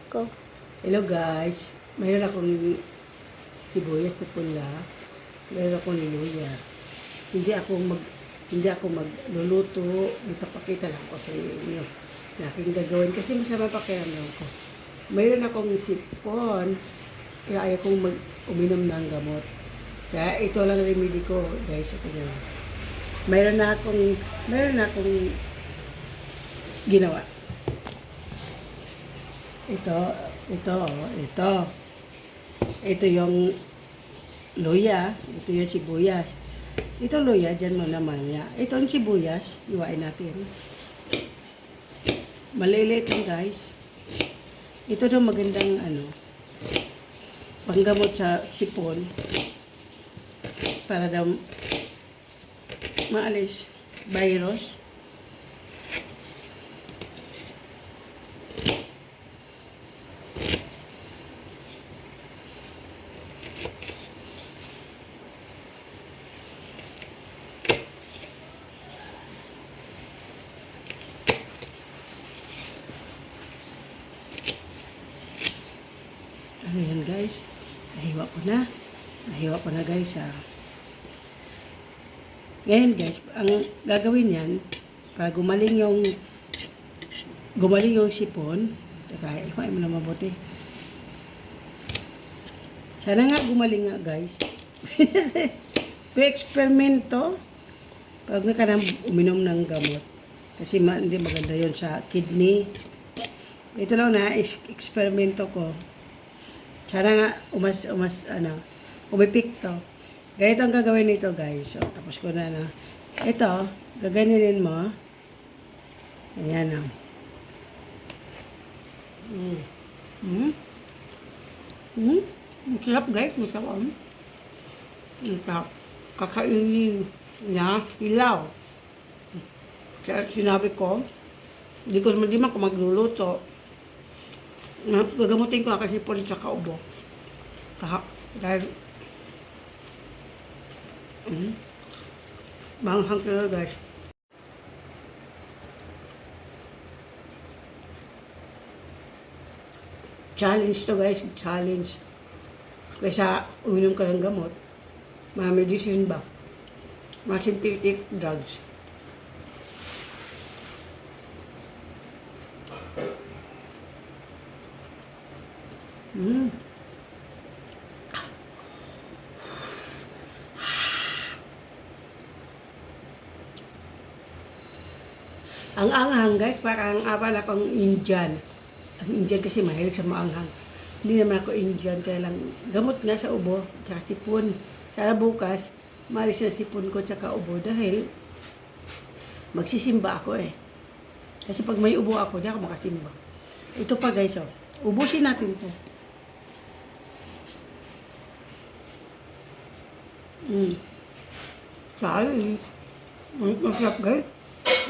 Go. Hello guys, mayroon akong sibuyas na pula, mayroon akong luya. Hindi ako magluluto, ipapakita lang ko sa inyo na aking gagawin kasi masama pakiramdam ko. Mayroon akong sipon, kaya ayaw kong uminom ng gamot. Kaya ito lang remedy ko, guys, ito na. Mayroon na akong ginawa. Ito yung luya, ito yung sibuyas. Ito luya, dyan mo naman niya. Ito yung sibuyas, iwain natin. Maliliit lang guys. Ito daw magandang panggamot sa sipon. Para daw maalis virus. Ano yan guys? Nahiwa ko na guys Ngayon guys, ang gagawin yan, para gumaling yung sipon, teka, ikuha mo na mabuti. Sana nga gumaling nga guys. Pe-eksperimento, pag na ka na uminom ng gamot. Kasi hindi maganda yon sa kidney. Ito lang na, eksperimento ko. Sana nga, umipik to. Ganito ang gagawin nito, guys. So, tapos ko na. Ito, gaganinin mo. Ayan, Masarap, guys. Masarap. Kakainin niya, ilaw. Kaya sinabi ko, hindi man ako magluluto. Gagamutin ko kasi po sa kaubo. Dahil manghang ko guys. Challenge to guys, challenge. Kaysa uminom ka ng gamot, mga medicine ba? Mga synthetic drugs. Ang anghang guys, parang abala akong Indian. Ang Indian kasi mahilig sa maanghang. Hindi naman ako Indian, kaya lang gamot nga sa ubo, tsaka sipon. Sana bukas, maalis na sipon ko tsaka ubo dahil magsisimba ako eh. Kasi pag may ubo ako, di ako makasimba. Ito pa guys, ubusin natin to. Salis. Ang masarap guys.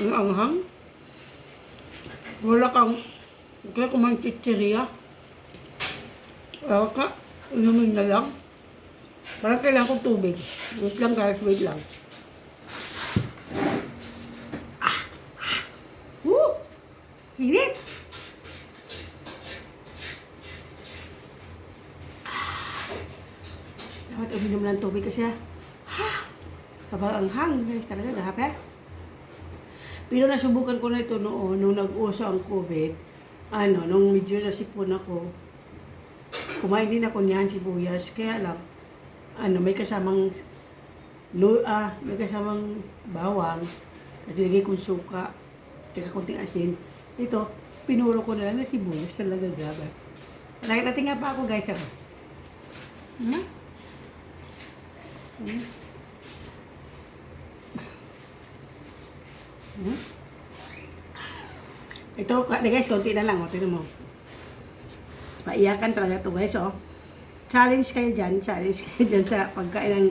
Ang anghang. Wala kumain chichirya. Wala ka, inumin na lang. Parang kailangan kong tubig. Wait lang guys, wait lang. Init! Dapat uminom ng tubig kasi ang hang guys, talaga dahap Pero nasubukan ko na ito noon, nung nag-uso ang COVID, nung medyo nasipon ako, kumain din ako niyan, sibuyas, kaya lang, may kasamang bawang, kasi lagay kong suka, tsaka konting asin. Ito, pinuro ko na lang na sibuyas, talaga grabe. Nakatinga pa ako guys, Ito, guys, konti na lang, tingnan mo. Paiyakan talaga ito, guys, Challenge kayo dyan sa pagkain ng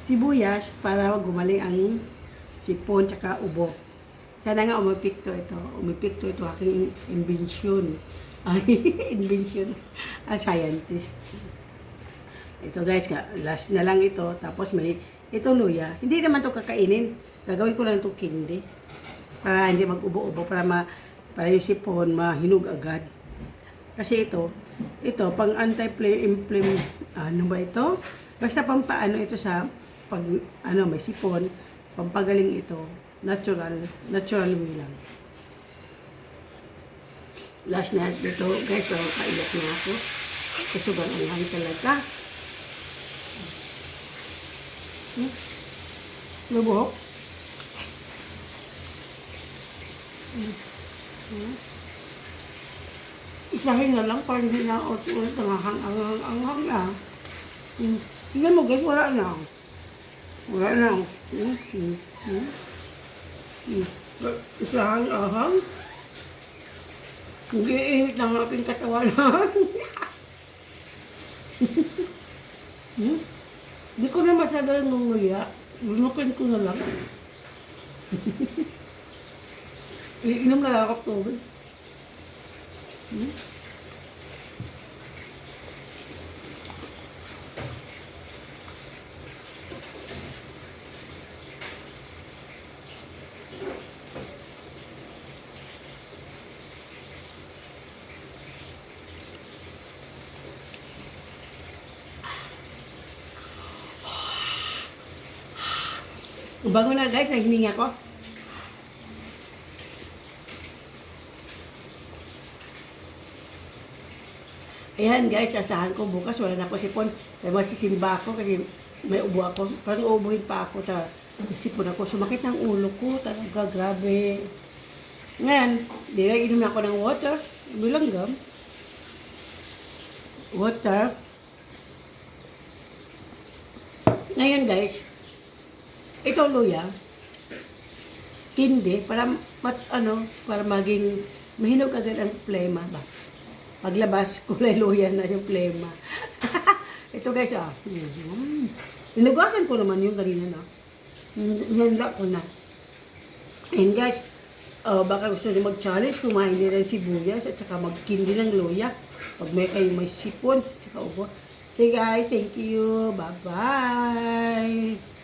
sibuyas para gumaling ang sipon tsaka ubo. Sana nga umipik to ito aking invention. Ay, invention. Scientist. Ito guys, last na lang ito. Tapos may ito luya. Hindi naman to kakainin. Gagawin ko lang ito kindi. Para hindi mag-ubo-ubo. Para yung sipon mahinog agad. Kasi ito, pang anti-inflame, ano ba ito? Basta pampaano ito sa, pag, may sipon, pampagaling ito, natural way lang. Last na dito, guys, kaiyak na ako. Kasi sobrang anghang talaga. Lubok. Isahin na lang para hindi na ulit ang na. Tingnan mo guys, wala na. Wala na. Isahin ahang. Hindi iinit ng aking katawanan. Hindi ko na masyado nunguya. Lunukin ko na lang. Iinom na lang ako tubig. Bago na guys, nahininga ko. Ayan guys, asahan ko bukas, wala na ako sipon. Kaya masisimba ako kasi may ubo ako. Parang uubuhin pa ako, sipon ako. Sumakit ng ulo ko, talaga grabe. Ngayon, inom ako ng water, bilanggam. Water. Ngayon guys, ito luya, hindi, para maging mahinog agad ang plema ba. Paglabas, kulay luya na yung plema. Ito guys, Ninugasan ko naman yung kanina, no? Hinanda ko na. And guys, baka gusto nyo mag-challenge, kumain din ng sibuyas at saka magkindi ng luya. Pag may sipon, at saka ubo. So guys, thank you. Bye-bye.